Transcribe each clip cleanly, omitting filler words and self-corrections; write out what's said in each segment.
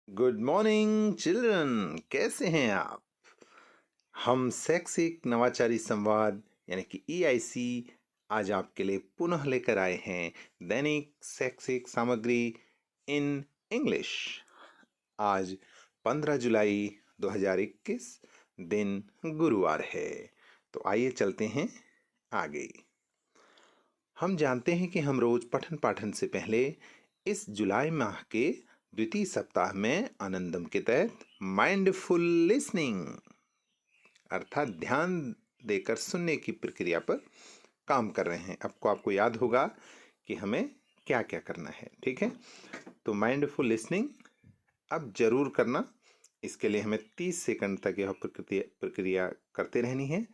Good morning children, कैसे हैं आप। हम शैक्षिक नवाचारी संवाद यानी कि EIC आज आपके लिए पुनः लेकर आए हैं दैनिक शैक्षिक सामग्री इन इंग्लिश। आज 15 जुलाई 2021 दिन गुरुवार है। तो आइए चलते हैं आगे। हम जानते हैं कि हम रोज पठन पाठन से पहले इस जुलाई माह के द्वितीय सप्ताह में आनंदम के तहत माइंडफुल लिसनिंग अर्थात ध्यान देकर सुनने की प्रक्रिया पर काम कर रहे हैं। आपको याद होगा कि हमें क्या क्या करना है, ठीक है। तो माइंडफुल लिसनिंग अब जरूर करना। इसके लिए हमें 30 सेकंड तक यह प्रक्रिया करते रहनी है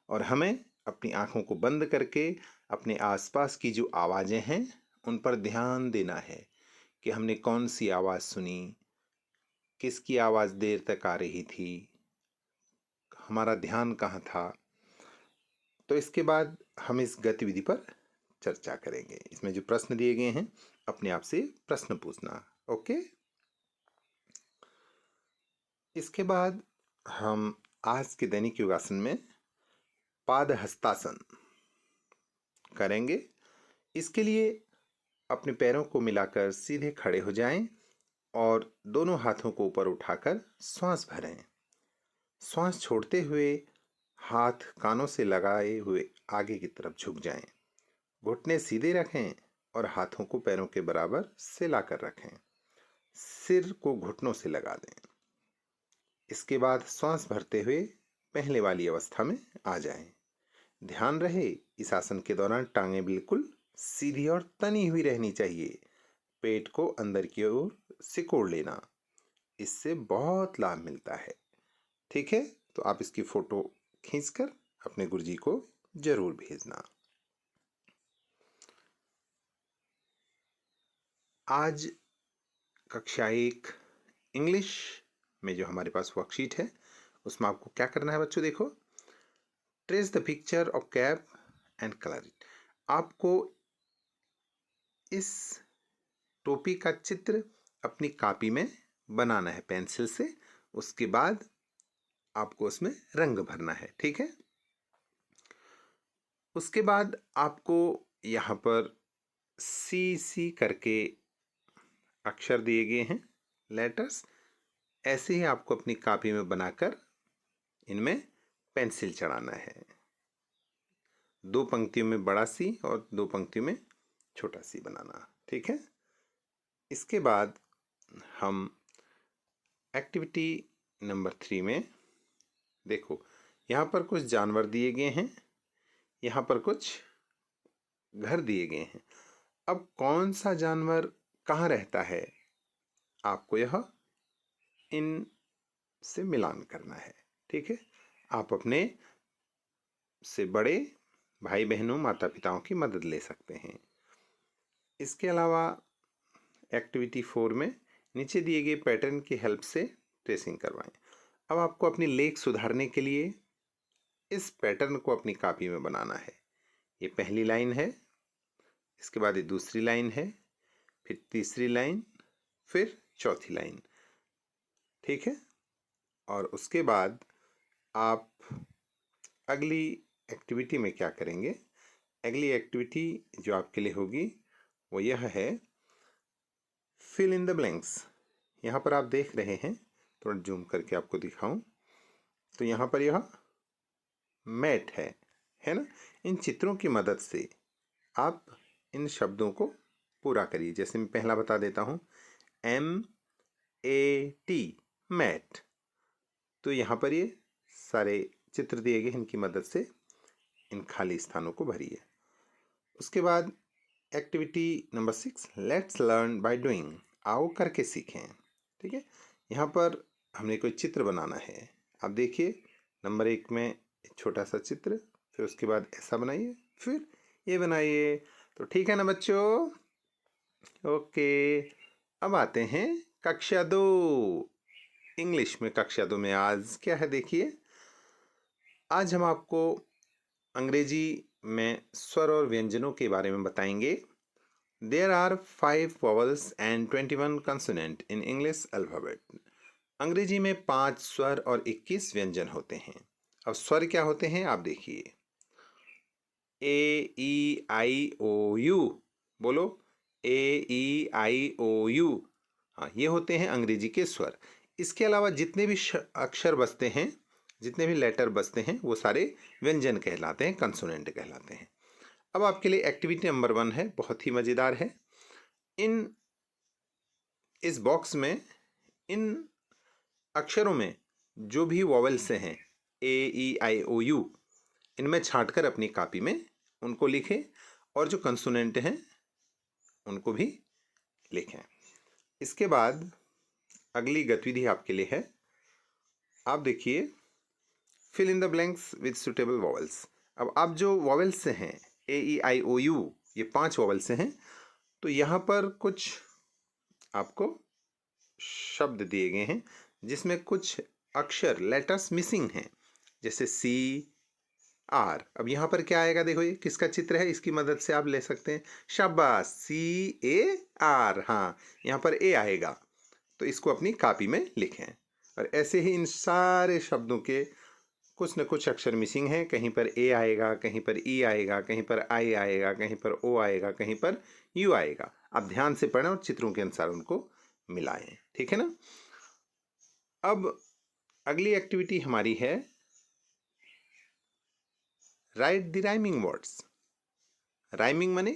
और हमें अपनी आंखों को बंद करके अपने आसपास की जो आवाज़ें हैं उन पर ध्यान देना है कि हमने कौन सी आवाज़ सुनी, किसकी आवाज़ देर तक आ रही थी, हमारा ध्यान कहाँ था। तो इसके बाद हम इस गतिविधि पर चर्चा करेंगे। इसमें जो प्रश्न दिए गए हैं अपने आप से प्रश्न पूछना, ओके। इसके बाद हम आज के दैनिक योगासन में पाद हस्तासन करेंगे। इसके लिए अपने पैरों को मिलाकर सीधे खड़े हो जाएं और दोनों हाथों को ऊपर उठाकर श्वास भरें। श्वास छोड़ते हुए हाथ कानों से लगाए हुए आगे की तरफ झुक जाएं। घुटने सीधे रखें और हाथों को पैरों के बराबर से लाकर रखें। सिर को घुटनों से लगा दें। इसके बाद श्वास भरते हुए पहले वाली अवस्था में आ जाएं। ध्यान रहे इस आसन के दौरान टांगें बिल्कुल सीधी और तनी हुई रहनी चाहिए। पेट को अंदर की ओर सिकोड़ लेना, इससे बहुत लाभ मिलता है, ठीक है। तो आप इसकी फोटो खींचकर अपने गुरुजी को जरूर भेजना। आज कक्षा 1 इंग्लिश में जो हमारे पास वर्कशीट है उसमें आपको क्या करना है बच्चों, देखो। Trace the picture of cap and colour it. आपको इस टोपी का चित्र अपनी कॉपी में बनाना है पेंसिल से। उसके बाद आपको उसमें रंग भरना है, ठीक है। उसके बाद आपको यहाँ पर CC करके अक्षर दिए गए हैं, लेटर्स। ऐसे ही आपको अपनी कॉपी में बनाकर इनमें पेंसिल चढ़ाना है। 2 पंक्तियों में बड़ा सी और 2 पंक्तियों में छोटा सी बनाना, ठीक है। इसके बाद हम एक्टिविटी नंबर 3 में देखो, यहाँ पर कुछ जानवर दिए गए हैं, यहाँ पर कुछ घर दिए गए हैं। अब कौन सा जानवर कहाँ रहता है, आपको यह इन से मिलान करना है, ठीक है। आप अपने से बड़े भाई बहनों माता पिताओं की मदद ले सकते हैं। इसके अलावा एक्टिविटी 4 में नीचे दिए गए पैटर्न की हेल्प से ट्रेसिंग करवाएं। अब आपको अपनी लेख सुधारने के लिए इस पैटर्न को अपनी कॉपी में बनाना है। ये पहली लाइन है, इसके बाद ये दूसरी लाइन है, फिर तीसरी लाइन, फिर चौथी लाइन, ठीक है। और उसके बाद आप अगली एक्टिविटी में क्या करेंगे, अगली एक्टिविटी जो आपके लिए होगी वो यह है, फिल इन द ब्लैंक्स। यहाँ पर आप देख रहे हैं, थोड़ा जूम करके आपको दिखाऊं तो यहाँ पर यह मैट है ना। इन चित्रों की मदद से आप इन शब्दों को पूरा करिए। जैसे मैं पहला बता देता हूँ, MAT मैट। तो यहाँ पर ये सारे चित्र दिए गए, इनकी मदद से इन खाली स्थानों को भरिए। उसके बाद activity number 6, let's learn by doing. आओ करके सीखें, ठीक है। यहाँ पर हमने कोई चित्र बनाना है। आप देखिए, नंबर 1 में एक छोटा सा चित्र, फिर उसके बाद ऐसा बनाइए, फिर ये बनाइए। तो ठीक है ना बच्चों, ओके। अब आते हैं कक्षा 2 इंग्लिश में। कक्षा 2 में आज क्या है, देखिए। आज हम आपको अंग्रेजी में स्वर और व्यंजनों के बारे में बताएंगे। There are 5 vowels and 21 consonant in English alphabet. अंग्रेजी में 5 स्वर और 21 व्यंजन होते हैं। अब स्वर क्या होते हैं आप देखिए, ए ई आई ओ यू, बोलो ए ई आई ओ यू। हाँ, ये होते हैं अंग्रेजी के स्वर। इसके अलावा जितने भी अक्षर बचते हैं, जितने भी लेटर बचते हैं, वो सारे व्यंजन कहलाते हैं, कंसोनेंट कहलाते हैं। अब आपके लिए एक्टिविटी नंबर 1 है, बहुत ही मज़ेदार है। इस बॉक्स में इन अक्षरों में जो भी वॉवेल्स हैं, ए ई आई ओ यू, इनमें छांटकर अपनी कॉपी में उनको लिखें और जो कंसोनेंट हैं उनको भी लिखें। इसके बाद अगली गतिविधि आपके लिए है, आप देखिए, fill in the blanks with suitable vowels. अब आप जो वॉवेल्स हैं ए ई आई ओ यू, ये 5 वॉवेल्स हैं, तो यहाँ पर कुछ आपको शब्द दिए गए हैं जिसमें कुछ अक्षर लेटर्स मिसिंग हैं, जैसे सी आर। अब यहाँ पर क्या आएगा, देखो ये किसका चित्र है, इसकी मदद से आप ले सकते हैं। शाबाश, सी ए आर, हाँ यहाँ पर ए आएगा, तो इसको अपनी कॉपी में लिखें। और ऐसे ही इन सारे शब्दों के कुछ न कुछ अक्षर मिसिंग हैं, कहीं पर ए आएगा, कहीं पर ई आएगा, कहीं पर आई आएगा, कहीं पर ओ आएगा, कहीं पर यू आएगा। आप ध्यान से पढ़ें और चित्रों के अनुसार उनको मिलाएं, ठीक है ना। अब अगली एक्टिविटी हमारी है, right the rhyming words. Rhyming माने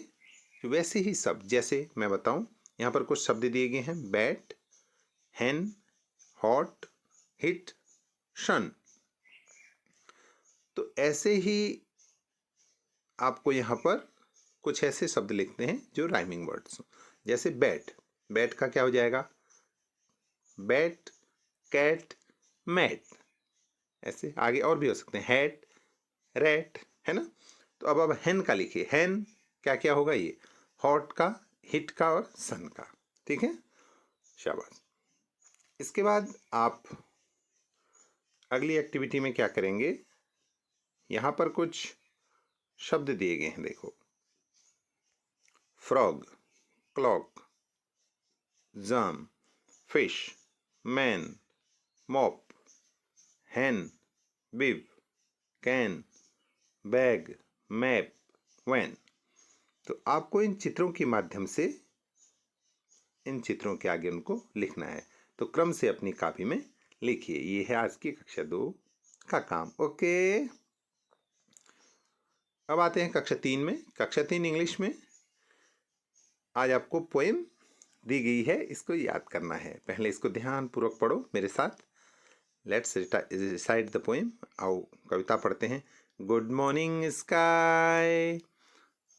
वैसे ही शब्द, जैसे मैं बताऊं, यहाँ पर कुछ शब्द दिए गए हैं, बैट, हैन, हॉट, हिट, शन। तो ऐसे ही आपको यहाँ पर कुछ ऐसे शब्द लिखते हैं जो राइमिंग वर्ड्स, जैसे बैट। बैट का क्या हो जाएगा, बैट, कैट, मैट। ऐसे आगे और भी हो सकते हैं, हैट, रैट, है ना। तो अब हैन का लिखिए, हैन क्या क्या होगा, ये हॉट का, हिट का और सन का, ठीक है, शाबाश। इसके बाद आप अगली एक्टिविटी में क्या करेंगे, यहाँ पर कुछ शब्द दिए गए हैं, देखो, frog, clock, jam, fish, man, mop, hen, bib, can, bag, map, van. तो आपको इन चित्रों के माध्यम से इन चित्रों के आगे उनको लिखना है, तो क्रम से अपनी कॉपी में लिखिए। ये है आज की कक्षा 2 का काम, ओके। अब आते हैं कक्षा 3 में। कक्षा 3 इंग्लिश में आज आपको पोएम दी गई है, इसको याद करना है। पहले इसको ध्यानपूर्वक पढ़ो मेरे साथ। Let's recite the poem. आओ कविता पढ़ते हैं। Good morning sky,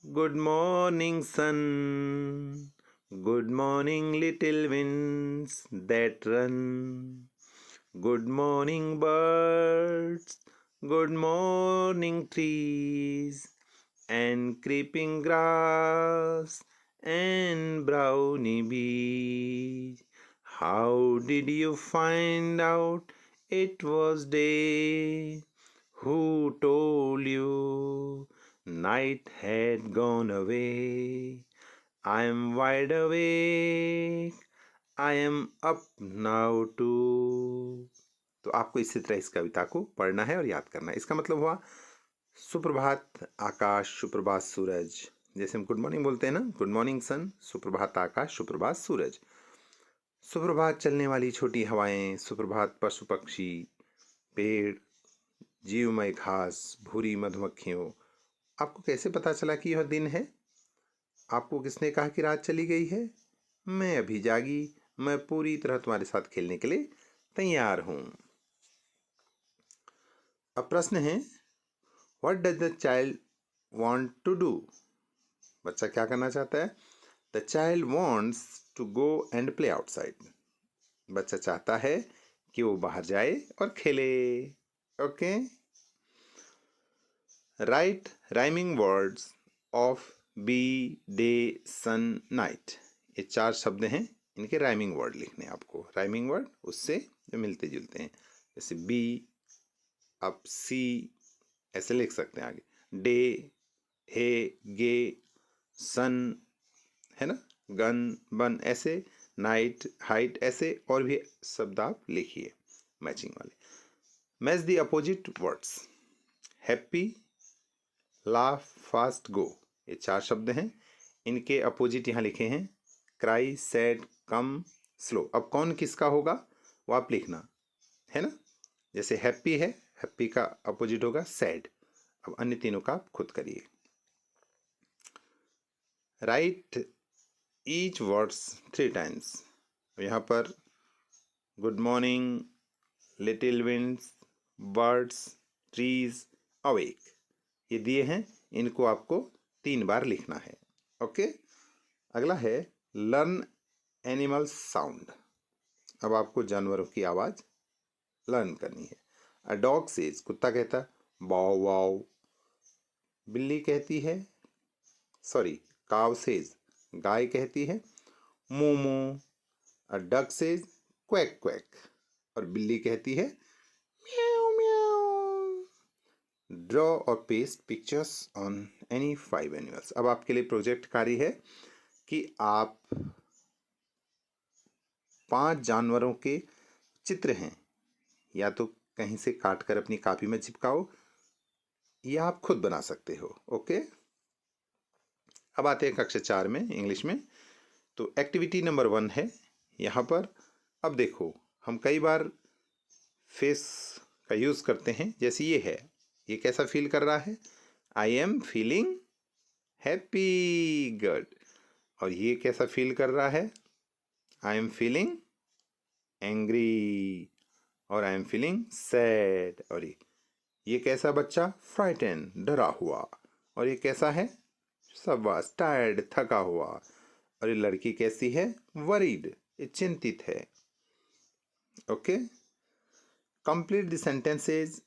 good morning sun, good morning little winds that run, good morning birds, good morning trees and creeping grass and brownie bees. How did you find out it was day? Who told you night had gone away? I am wide awake, I am up now too. तो आपको इसी तरह इस कविता को पढ़ना है और याद करना है। इसका मतलब हुआ, सुप्रभात आकाश, सुप्रभात सूरज। जैसे हम गुड मॉर्निंग बोलते हैं ना, गुड मॉर्निंग सन, सुप्रभात आकाश, सुप्रभात सूरज। सुप्रभात चलने वाली छोटी हवाएं, सुप्रभात पशु पक्षी, पेड़, जीवमय घास, भूरी मधुमक्खियों। आपको कैसे पता चला कि यह दिन है? आपको किसने कहा कि रात चली गई है? मैं अभी जागी, मैं पूरी तरह तुम्हारे साथ खेलने के लिए तैयार हूं। अब प्रश्न है, What does the child want to do? बच्चा क्या करना चाहता है? The child wants to go and play outside. बच्चा चाहता है कि वो बाहर जाए और खेले, okay. Write rhyming words of bee, day, sun, night. ये 4 शब्द हैं, इनके राइमिंग वर्ड लिखने हैं आपको। राइमिंग वर्ड उससे जो मिलते जुलते हैं, जैसे बी, आप सी ऐसे लिख सकते हैं आगे, डे, हे, गे, सन, है ना, गन, बन ऐसे, नाइट, हाइट ऐसे और भी शब्द आप लिखिए मैचिंग वाले। Match the opposite words. Happy, laugh, fast, go, ये 4 शब्द हैं। इनके अपोजिट यहाँ लिखे हैं क्राई, सैड, कम, स्लो। अब कौन किसका होगा वो आप लिखना, है ना। जैसे हैप्पी है, हैप्पी का अपोजिट होगा सैड। अब अन्य तीनों का आप खुद करिए। Right each words 3 times. यहाँ पर good morning, little winds, birds, trees, awake, ये दिए हैं, इनको आपको 3 बार लिखना है। ओके। अगला है लर्न एनिमल साउंड। अब आपको जानवरों की आवाज़ लर्न करनी है। अ डॉग सेज, कुत्ता कहता बाव वाव। बिल्ली कहती है, सॉरी, काव सेज, गाय कहती है momo. A duck says quack quack, और बिल्ली कहती है म्याऊ म्याऊ। ड्रॉ और paste pictures on any 5 animals. अब आपके लिए प्रोजेक्ट कार्य है कि आप 5 जानवरों के चित्र हैं, या तो कहीं से काट कर अपनी कॉपी में चिपकाओ या आप खुद बना सकते हो। ओके। अब आते हैं कक्षा 4 में इंग्लिश में। तो एक्टिविटी नंबर 1 है यहाँ पर। अब देखो, हम कई बार फेस का यूज़ करते हैं, जैसे ये है, ये कैसा फील कर रहा है, I am feeling happy, good. और ये कैसा फील कर रहा है, आई एम फीलिंग एंग्री, और आई एम फीलिंग सैड। और ये कैसा बच्चा, फ्राइटन, डरा हुआ। और ये कैसा है, शाबाश, टायर्ड, थका हुआ। और ये लड़की कैसी है, वरीड, ये चिंतित है। Okay. Complete the sentences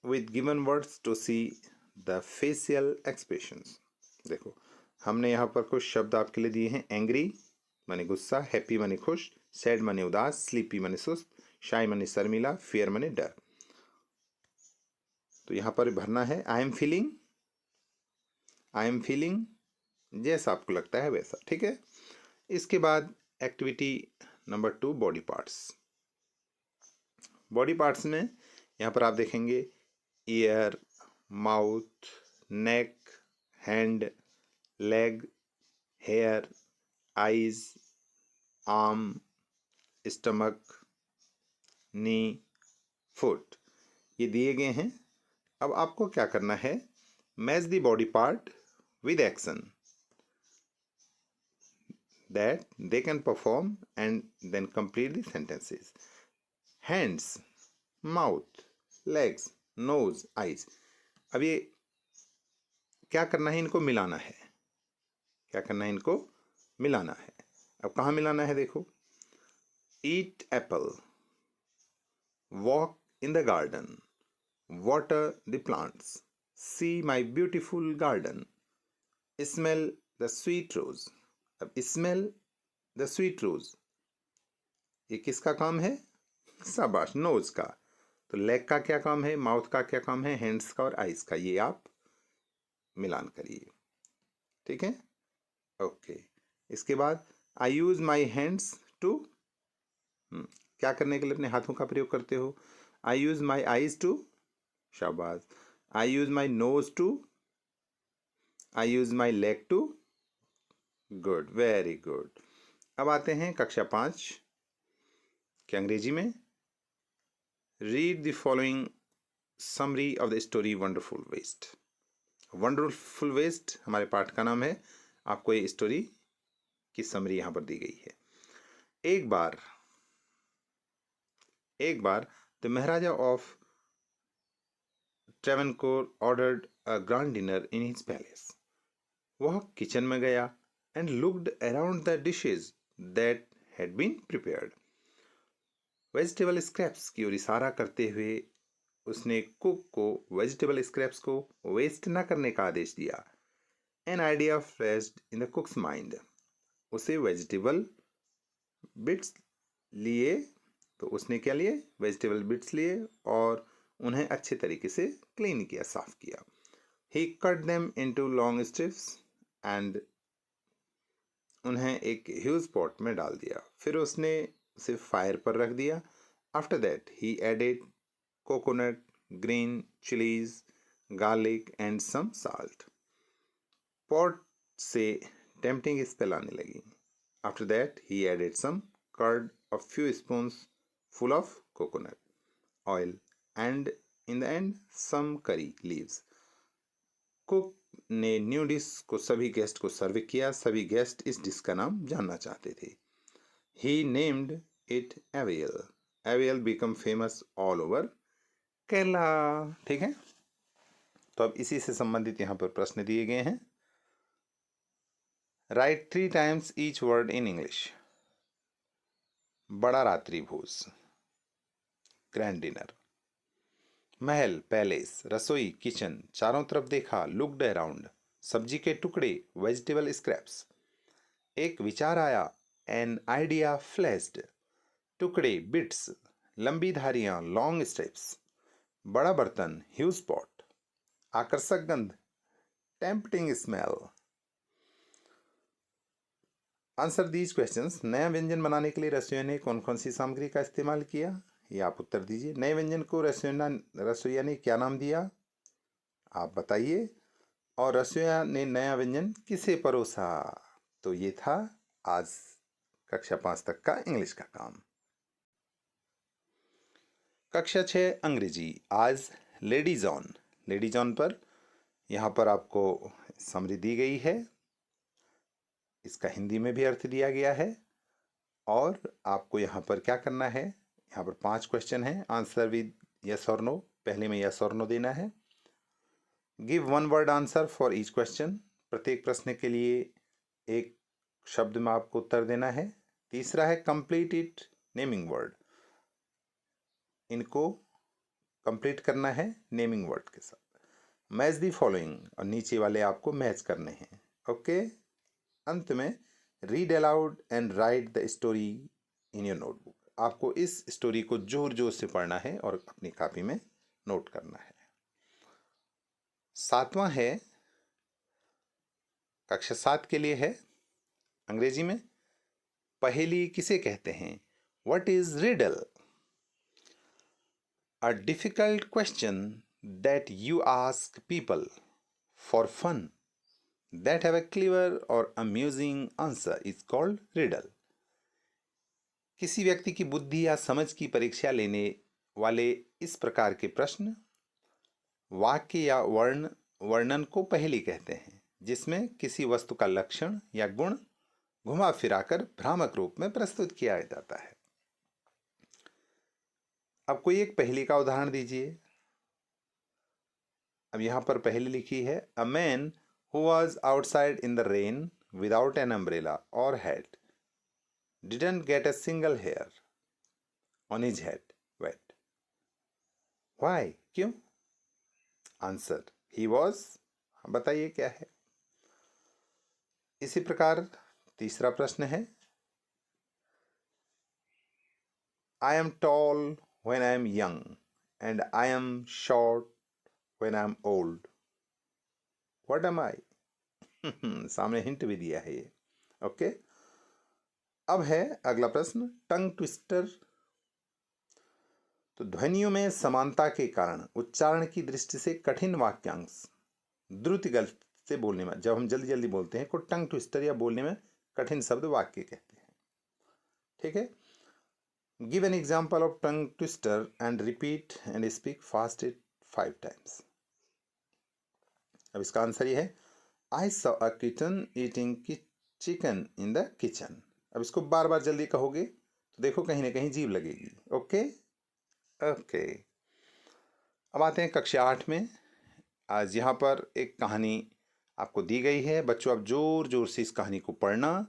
with given words to see the facial expressions. देखो, हमने यहाँ पर कुछ शब्द आपके लिए दिए हैं। एंग्री माने गुस्सा, हैप्पी माने खुश, सैड माने उदास, स्लीपी माने सुस्त, शाई माने शर्मिला, फियर माने डर। तो यहाँ पर भरना है आई एम फीलिंग जैसा आपको लगता है वैसा। ठीक है। इसके बाद activity number 2, body parts. Body parts में यहाँ पर आप देखेंगे ear, mouth, neck, hand, leg, hair, eyes, arm, stomach, knee, foot, ये दिए गए हैं। अब आपको क्या करना है, match the body part with action that they can perform and then complete the sentences. Hands, mouth, legs, nose, eyes. अब ये क्या करना है, इनको मिलाना है। क्या करना है, इनको मिलाना है। अब कहाँ मिलाना है, देखो, eat apple, walk in the garden, water the plants, see my beautiful garden, smell the sweet rose. अब smell the sweet rose, ये किसका काम है, शाबाश, नोज का। तो लेग का क्या काम है, माउथ का क्या काम है, हैंड्स का और आइज का, ये आप मिलान करिए। ठीक है। ओके। इसके बाद आई यूज माई हैंड्स टू, क्या करने के लिए अपने हाथों का प्रयोग करते हो, I use my eyes to, शाबाश, I use my nose to, I use my leg to, good, very good. अब आते हैं कक्षा 5 के अंग्रेजी में। Read the following summary of the story wonderful waste. Wonderful waste हमारे पाठ का नाम है। आपको ये स्टोरी की समरी यहाँ पर दी गई है। एक बार the Maharaja of Travancore ordered a grand dinner in his palace. वह किचन में गया and looked around the dishes that had been prepared. Vegetable scraps की ओर इशारा करते हुए उसने कुक को वेजिटेबल स्क्रैप्स को वेस्ट न करने का आदेश दिया। An idea flashed in the कुक्स mind. उसे वेजिटेबल बिट्स लिए, तो उसने क्या लिए, वेजिटेबल बिट्स लिए और उन्हें अच्छे तरीके से क्लीन किया, साफ किया। He cut them into long strips and उन्हें एक ह्यूज पॉट में डाल दिया, फिर उसने उसे फायर पर रख दिया। After that he added coconut, green chillies, garlic and some salt. Pot से टेम्पटिंग स्मेल आने लगी। After that he added some curd, a few spoons full of coconut oil and in the end some curry leaves. Cook ने new dish को सभी guest को सर्व किया। सभी guest इस डिश का नाम जानना चाहते थे। He named it avial. Avial become famous all over Kerala. ठीक है, तो अब इसी से संबंधित यहाँ पर प्रश्न दिए गए हैं। Right 3 times each word in English. बड़ा रात्रि भोज, ग्रैंड डिनर। महल, पैलेस। रसोई, किचन। चारों तरफ देखा, लुक्ड अराउंड। सब्जी के टुकड़े, वेजिटेबल स्क्रैप्स। एक विचार आया, एन आइडिया फ्लैश्ड। टुकड़े, बिट्स। लंबी धारियां, लॉन्ग स्टेप्स। बड़ा बर्तन, ह्यूज पॉट। आकर्षक गंध, tempting smell. Answer these questions. नया व्यंजन बनाने के लिए रसोइया ने कौन कौन सी सामग्री का इस्तेमाल किया, ये आप उत्तर दीजिए। नए व्यंजन को रसोइया ने क्या नाम दिया, आप बताइए। और रसोइया ने नया व्यंजन किसे परोसा। तो ये था आज कक्षा 5 तक का इंग्लिश का काम। कक्षा 6 अंग्रेजी। आज लेडीज ऑन। लेडीज ऑन पर यहाँ पर आपको समरी दी गई है, इसका हिंदी में भी अर्थ दिया गया है। और आपको यहाँ पर क्या करना है, यहाँ पर 5 क्वेश्चन हैं। आंसर विद यस और नो। पहले में यस और नो देना है। Give 1 word answer for each question. प्रत्येक प्रश्न के लिए एक शब्द में आपको उत्तर देना है। तीसरा है कंप्लीट इट नेमिंग वर्ड। इनको कंप्लीट करना है नेमिंग वर्ड के साथ। मैच दी फॉलोइंग, और नीचे वाले आपको मैच करने हैं। ओके। अंत में read aloud and right the story in your notebook. आपको इस स्टोरी को जोर जोर से पढ़ना है और अपनी कॉपी में नोट करना है। 7वां है, कक्षा 7 के लिए है, अंग्रेजी में। पहेली किसे कहते हैं? What is riddle? A difficult question that you ask people for fun that have a clever or amusing answer is called riddle. किसी व्यक्ति की बुद्धि या समझ की परीक्षा लेने वाले इस प्रकार के प्रश्न, वाक्य या वर्णन को पहेली कहते हैं, जिसमें किसी वस्तु का लक्षण या गुण घुमा फिराकर भ्रामक रूप में प्रस्तुत किया जाता है। अब कोई एक पहेली का उदाहरण दीजिए। अब यहां पर पहेली लिखी है, a man who was outside in the rain without an umbrella or hat didn't get a single hair on his head wet. Why? क्यों? आंसर, he was, बताइए क्या है। इसी प्रकार तीसरा प्रश्न है, I am tall when I am young and I am short when I am old. What am I? सामने हिंट भी दिया है ये। ओके। अब है अगला प्रश्न, टंग ट्विस्टर। तो ध्वनियों में समानता के कारण उच्चारण की दृष्टि से कठिन वाक्यांश द्रुत गति से बोलने में, जब हम जल्दी जल्दी बोलते हैं को टंग ट्विस्टर या बोलने में कठिन शब्द वाक्य कहते हैं। ठीक है। Give an example of tongue twister and repeat and speak fast it 5 times. अब इसका आंसर ये है, I saw a kitten eating chicken in the kitchen. अब इसको बार बार जल्दी कहोगे तो देखो कहीं ना कहीं जीभ लगेगी। Okay okay. अब आते हैं कक्षा 8 में। आज यहाँ पर एक कहानी आपको दी गई है। बच्चों, आप जोर जोर से इस कहानी को पढ़ना,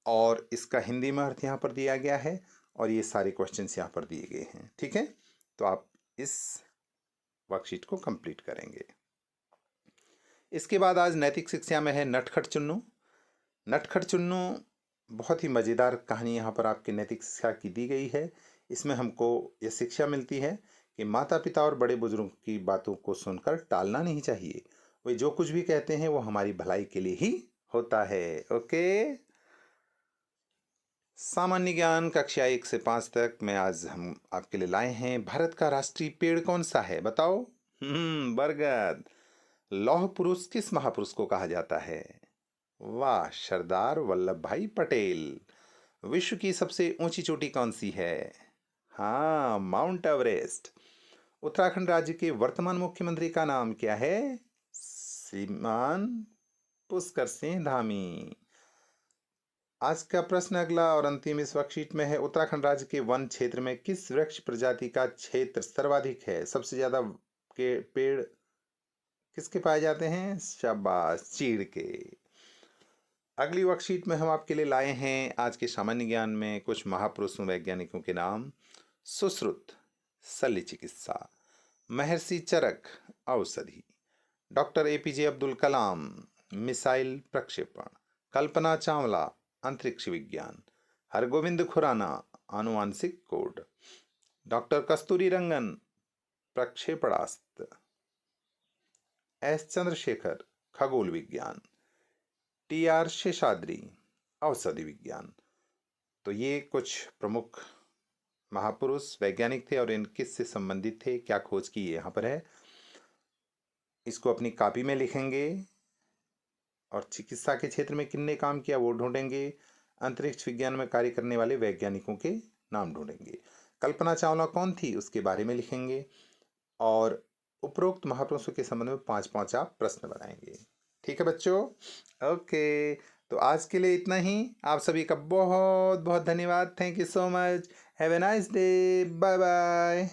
और इसका हिंदी में अर्थ यहाँ पर दिया गया है, और ये सारे क्वेश्चंस यहाँ पर दिए गए हैं। ठीक है, तो आप इस वर्कशीट को कंप्लीट करेंगे। इसके बाद आज नैतिक शिक्षा में है नटखट चुन्नू। नटखट चुन्नू बहुत ही मज़ेदार कहानी यहाँ पर आपकी नैतिक शिक्षा की दी गई है। इसमें हमको यह शिक्षा मिलती है कि माता पिता और बड़े बुजुर्गों की बातों को सुनकर टालना नहीं चाहिए। वे जो कुछ भी कहते हैं वो हमारी भलाई के लिए ही होता है। ओके, सामान्य ज्ञान कक्षा 1 से 5 तक में आज हम आपके लिए लाए हैं, भारत का राष्ट्रीय पेड़ कौन सा है बताओ? बरगद। लौह पुरुष किस महापुरुष को कहा जाता है? वाह, सरदार वल्लभ भाई पटेल। विश्व की सबसे ऊंची चोटी कौन सी है? हाँ, माउंट एवरेस्ट। उत्तराखंड राज्य के वर्तमान मुख्यमंत्री का नाम क्या है? श्रीमान पुष्कर सिंह धामी। आज का प्रश्न अगला और अंतिम इस वर्कशीट में है। उत्तराखंड राज्य के वन क्षेत्र में किस वृक्ष प्रजाति का क्षेत्र सर्वाधिक है? सबसे ज्यादा के पेड़ किसके पाए जाते हैं? शाबाश, चीड़ के। अगली वर्कशीट में हम आपके लिए लाए हैं आज के सामान्य ज्ञान में कुछ महापुरुषों वैज्ञानिकों के नाम। सुश्रुत, शल्य चिकित्सा। महर्षि चरक, औषधि। Doctor APJ Abdul Kalam, missile प्रक्षेपण। कल्पना चावला, अंतरिक्ष विज्ञान। हरगोविंद खुराना, आनुवांशिक कोड। डॉक्टर कस्तूरी रंगन, प्रक्षेपणास्त्र। एस चंद्रशेखर, खगोल विज्ञान। टी आर शेषाद्री, औषधि विज्ञान। तो ये कुछ प्रमुख महापुरुष वैज्ञानिक थे और इन किससे संबंधित थे, क्या खोज की, यहाँ पर है। इसको अपनी कॉपी में लिखेंगे और चिकित्सा के क्षेत्र में किन्ने काम किया वो ढूंढेंगे। अंतरिक्ष विज्ञान में कार्य करने वाले वैज्ञानिकों के नाम ढूंढेंगे। कल्पना चावला कौन थी उसके बारे में लिखेंगे और उपरोक्त महापुरुषों के संबंध में 5-5 आप प्रश्न बनाएंगे। ठीक है बच्चों? ओके, तो आज के लिए इतना ही। आप सभी का बहुत बहुत धन्यवाद। Thank you so much. Have a nice day. Bye bye.